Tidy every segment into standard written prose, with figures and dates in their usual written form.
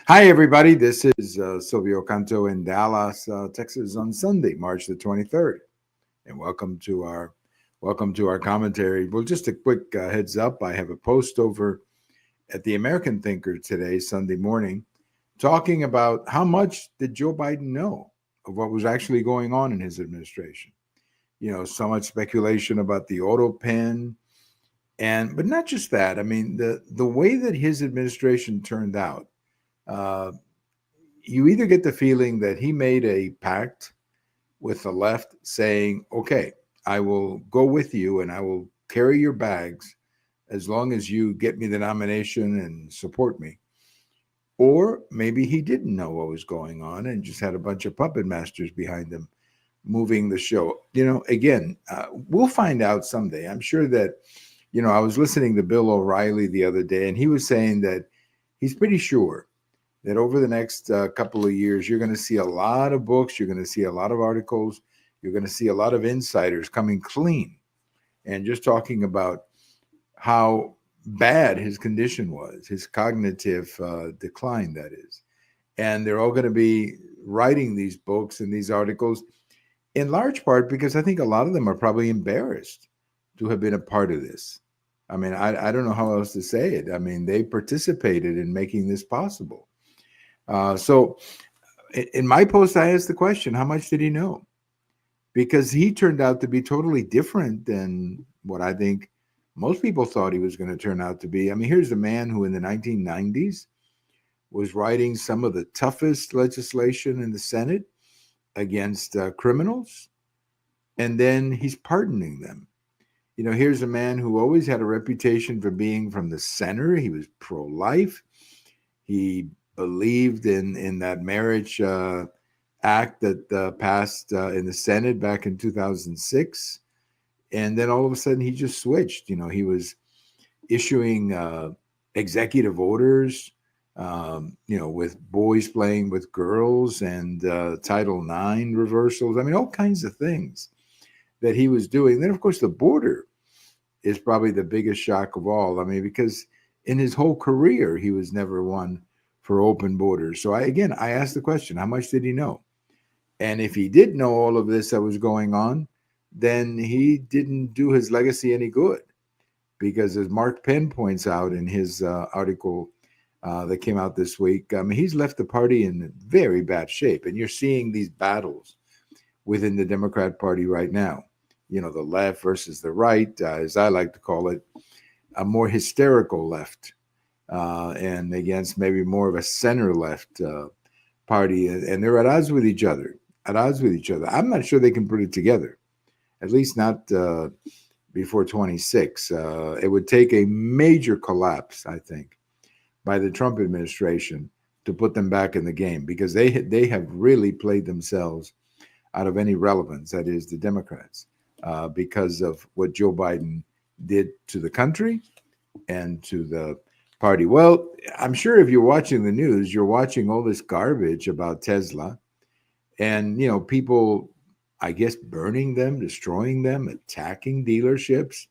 Hi, everybody. This is Silvio Canto in Dallas, Texas, on Sunday, March the 23rd, and welcome to our commentary. Well, just a quick heads up: I have a post over at the American Thinker today, Sunday morning, talking about how much did Joe Biden know of what was actually going on in his administration. So much speculation about the auto pen, but not just that. I mean, the way that his administration turned out. Uh, you either get the feeling that he made a pact with the left saying, okay, I will go with you and I will carry your bags as long as you get me the nomination and support me. Or maybe he didn't know what was going on and just had a bunch of puppet masters behind him moving the show. Again, we'll find out someday. I'm sure that, I was listening to Bill O'Reilly the other day, and he was saying that he's pretty sure that over the next couple of years, you're going to see a lot of books, you're going to see a lot of articles, you're going to see a lot of insiders coming clean and just talking about how bad his condition was, his cognitive decline, that is. And they're all going to be writing these books and these articles in large part because I think a lot of them are probably embarrassed to have been a part of this. I mean, I don't know how else to say it. I mean, they participated in making this possible. So in my post, I asked the question, how much did he know? Because he turned out to be totally different than what I think most people thought he was going to turn out to be. I mean, here's a man who in the 1990s was writing some of the toughest legislation in the Senate against criminals, and then he's pardoning them. Here's a man who always had a reputation for being from the center. He was pro-life. He believed in that marriage act that passed in the Senate back in 2006. And then all of a sudden he just switched. He was issuing executive orders, with boys playing with girls and Title IX reversals. I mean, all kinds of things that he was doing. Then, of course, the border is probably the biggest shock of all. I mean, because in his whole career, he was never one for open borders. So I asked the question, how much did he know? And if he did know all of this that was going on, then he didn't do his legacy any good. Because as Mark Penn points out in his article that came out this week, I mean, he's left the party in very bad shape. And you're seeing these battles within the Democrat Party right now. The left versus the right, as I like to call it, a more hysterical left, and against maybe more of a center left party. And they're at odds with each other, I'm not sure they can put it together, at least not before 26. It would take a major collapse, I think, by the Trump administration to put them back in the game because they have really played themselves out of any relevance, that is, the Democrats, because of what Joe Biden did to the country and to the party. Well, I'm sure if you're watching the news, you're watching all this garbage about Tesla and, people, I guess, burning them, destroying them, attacking dealerships.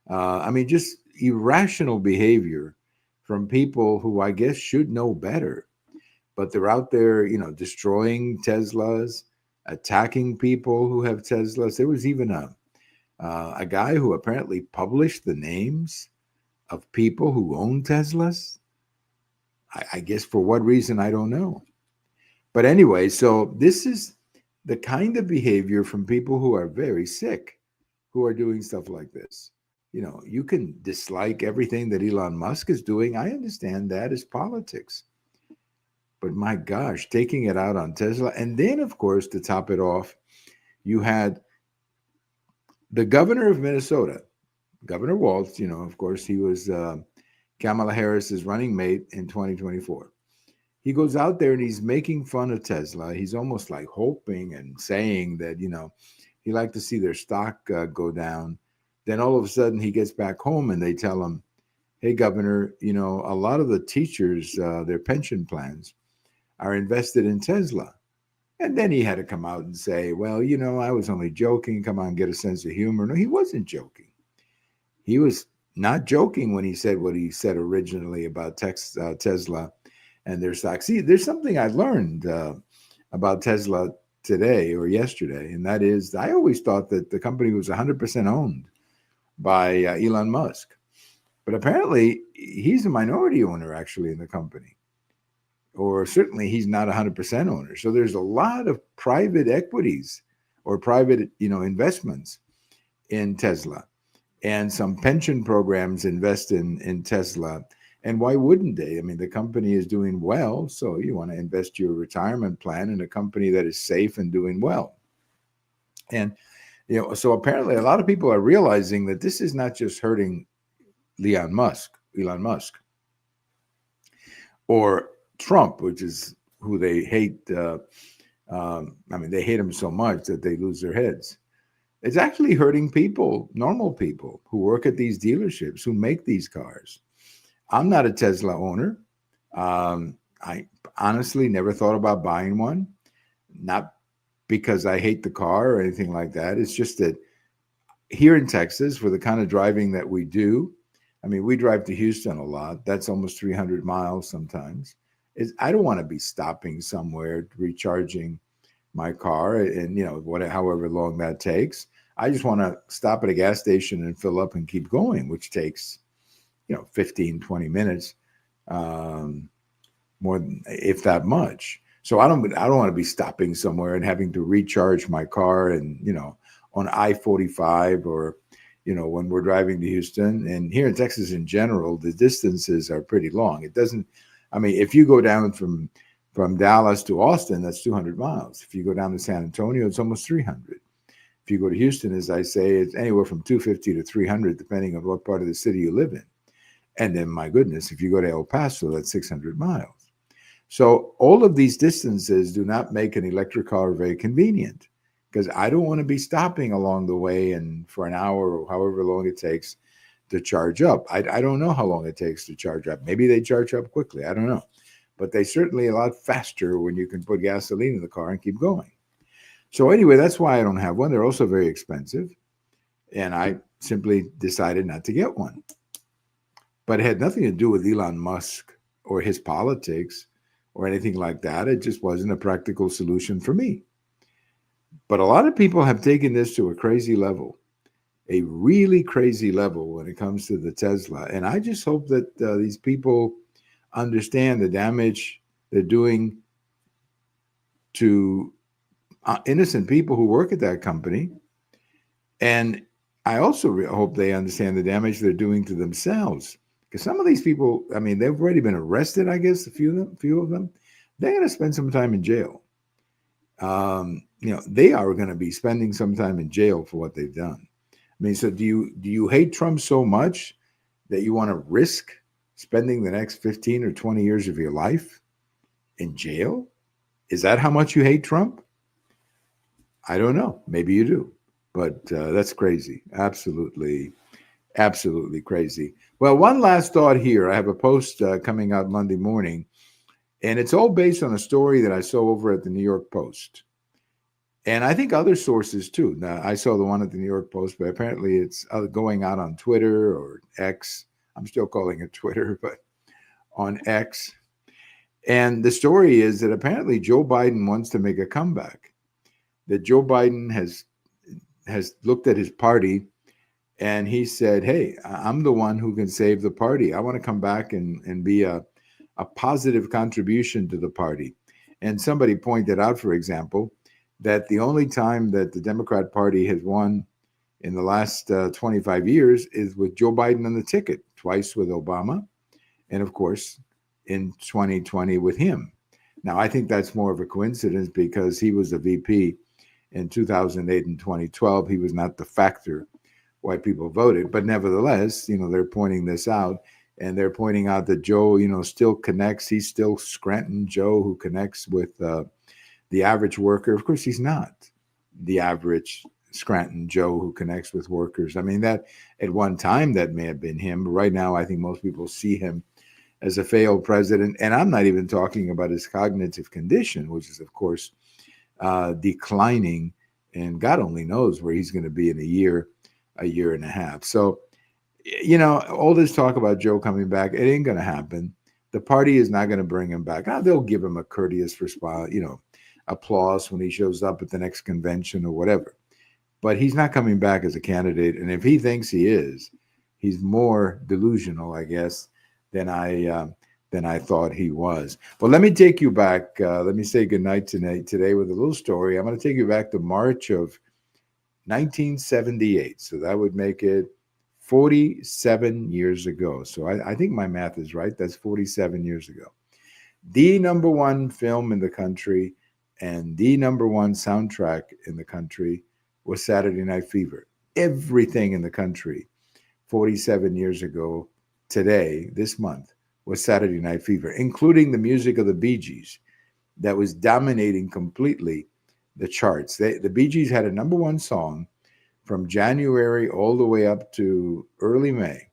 I mean, just irrational behavior from people who I guess should know better. But they're out there, destroying Teslas, attacking people who have Teslas. There was even a guy who apparently published the names of people who own Teslas. I guess for what reason, I don't know. But anyway, so this is the kind of behavior from people who are very sick, who are doing stuff like this. You can dislike everything that Elon Musk is doing. I understand that is politics. But my gosh, taking it out on Tesla. And then, of course, to top it off, you had the governor of Minnesota, Governor Walz. Of course, he was Kamala Harris's running mate in 2024. He goes out there and he's making fun of Tesla. He's almost like hoping and saying that, he like to see their stock go down. Then all of a sudden he gets back home and they tell him, hey, Governor, a lot of the teachers, their pension plans are invested in Tesla. And then he had to come out and say, well, I was only joking. Come on, get a sense of humor. No, he wasn't joking. He was not joking when he said what he said originally about Tesla and their stock. See, there's something I learned about Tesla today or yesterday, and that is I always thought that the company was 100% owned by Elon Musk, but apparently he's a minority owner actually in the company, or certainly he's not 100% owner. So there's a lot of private equities or private, investments in Tesla, and some pension programs invest in Tesla. And why wouldn't they? I mean, the company is doing well, so you want to invest your retirement plan in a company that is safe and doing well. And so apparently a lot of people are realizing that this is not just hurting Elon Musk, or Trump, which is who they hate. They hate him so much that they lose their heads. It's actually hurting people, normal people who work at these dealerships, who make these cars. I'm not a Tesla owner. I honestly never thought about buying one, not because I hate the car or anything like that. It's just that here in Texas, for the kind of driving that we do, I mean, we drive to Houston a lot. That's almost 300 miles sometimes. I don't want to be stopping somewhere, recharging my car, and however long that takes. I just want to stop at a gas station and fill up and keep going, which takes 15, 20 minutes, more than, if that much. So I don't want to be stopping somewhere and having to recharge my car and on I-45 or when we're driving to Houston. And here in Texas in general, the distances are pretty long. If you go down from Dallas to Austin, that's 200 miles. If you go down to San Antonio, it's almost 300. If you go to Houston, as I say, it's anywhere from 250 to 300, depending on what part of the city you live in. And then, my goodness, if you go to El Paso, that's 600 miles. So all of these distances do not make an electric car very convenient, because I don't want to be stopping along the way and for an hour or however long it takes to charge up. I don't know how long it takes to charge up. Maybe they charge up quickly. I don't know. But they certainly a lot faster when you can put gasoline in the car and keep going. So anyway, that's why I don't have one. They're also very expensive. And I simply decided not to get one. But it had nothing to do with Elon Musk or his politics or anything like that. It just wasn't a practical solution for me. But a lot of people have taken this to a crazy level, a really crazy level when it comes to the Tesla. And I just hope that these people understand the damage they're doing to innocent people who work at that company. And I also hope they understand the damage they're doing to themselves. Because some of these people, they've already been arrested, I guess, a few of them. They're going to spend some time in jail. They are going to be spending some time in jail for what they've done. So do you hate Trump so much that you want to risk spending the next 15 or 20 years of your life in jail? Is that how much you hate Trump? I don't know. Maybe you do, but that's crazy. Absolutely, absolutely crazy. Well, one last thought here. I have a post coming out Monday morning, and it's all based on a story that I saw over at the New York Post. And I think other sources too. Now, I saw the one at the New York Post, but apparently it's going out on Twitter or X. I'm still calling it Twitter, but on X. And the story is that apparently Joe Biden wants to make a comeback. That Joe Biden has looked at his party and he said, hey, I'm the one who can save the party. I want to come back and be a positive contribution to the party. And somebody pointed out, for example, that the only time that the Democrat Party has won in the last 25 years is with Joe Biden on the ticket, twice with Obama, and of course, in 2020 with him. Now, I think that's more of a coincidence because he was a VP in 2008 and 2012. He was not the factor why people voted, but nevertheless, they're pointing this out, and they're pointing out that Joe, still connects. He's still Scranton Joe who connects with the average worker. Of course, he's not the average Scranton Joe who connects with workers. That at one time that may have been him, but right now I think most people see him as a failed president. And I'm not even talking about his cognitive condition, which is, of course, declining, and God only knows where he's going to be in a year and a half. So, all this talk about Joe coming back, it ain't going to happen. The party is not going to bring him back. Now, they'll give him a courteous response, applause when he shows up at the next convention or whatever. But he's not coming back as a candidate. And if he thinks he is, he's more delusional, I guess, than I thought he was. But let me take you back. Let me say goodnight today with a little story. I'm going to take you back to March of 1978. So that would make it 47 years ago. So I think my math is right. That's 47 years ago. The number one film in the country and the number one soundtrack in the country was Saturday Night Fever. Everything in the country 47 years ago today, this month, was Saturday Night Fever, including the music of the Bee Gees that was dominating completely the charts. The Bee Gees had a number one song from January all the way up to early May.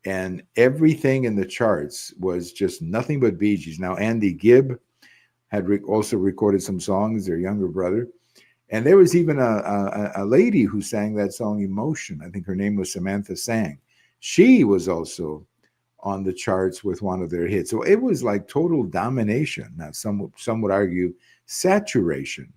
And everything in the charts was just nothing but Bee Gees. Now, Andy Gibb had also recorded some songs, their younger brother. And there was even a lady who sang that song, Emotion. I think her name was Samantha Sang. She was also on the charts with one of their hits. So it was like total domination. Now, some would argue saturation,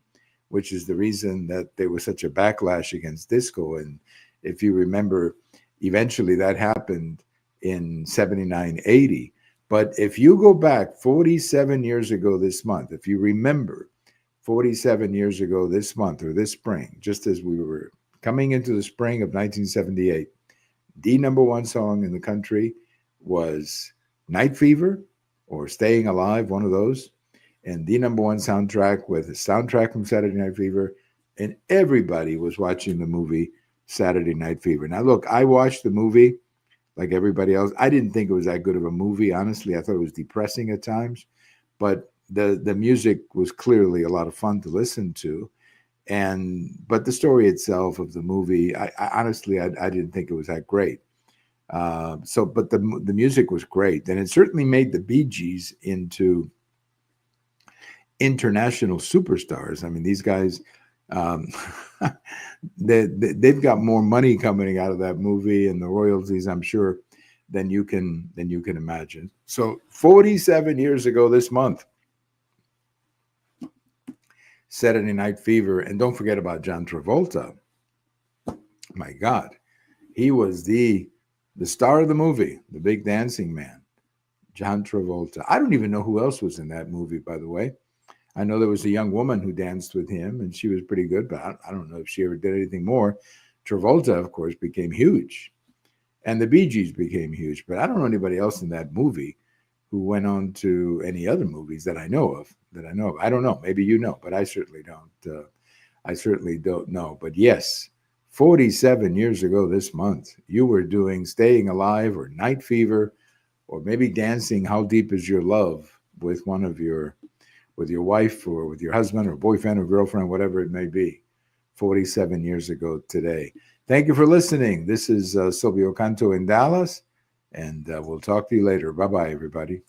which is the reason that there was such a backlash against disco. And if you remember, eventually that happened in 79, 80. But if you go back 47 years ago this month, if you remember 47 years ago this month or this spring, just as we were coming into the spring of 1978, the number one song in the country was Night Fever or Staying Alive, one of those. And the number one soundtrack with a soundtrack from Saturday Night Fever. And everybody was watching the movie Saturday Night Fever. Now, look, I watched the movie like everybody else. I didn't think it was that good of a movie. Honestly, I thought it was depressing at times. But the music was clearly a lot of fun to listen to. But the story itself of the movie, I honestly, I didn't think it was that great. But the music was great. And it certainly made the Bee Gees into international superstars. I mean, these guys, they've got more money coming out of that movie and the royalties, I'm sure, than you can imagine. So 47 years ago this month, Saturday Night Fever. And don't forget about John Travolta. My God, he was the star of the movie, the big dancing man, John Travolta. I don't even know who else was in that movie, by the way. I know there was a young woman who danced with him, and she was pretty good, but I don't know if she ever did anything more. Travolta, of course, became huge, and the Bee Gees became huge, but I don't know anybody else in that movie who went on to any other movies that I know of. I don't know. Maybe you know, but I certainly don't. I certainly don't know. But yes, 47 years ago this month, you were doing Staying Alive or Night Fever, or maybe dancing How Deep Is Your Love with your wife or with your husband or boyfriend or girlfriend, whatever it may be, 47 years ago today. Thank you for listening. This is Silvio Canto in Dallas, and we'll talk to you later. Bye-bye, everybody.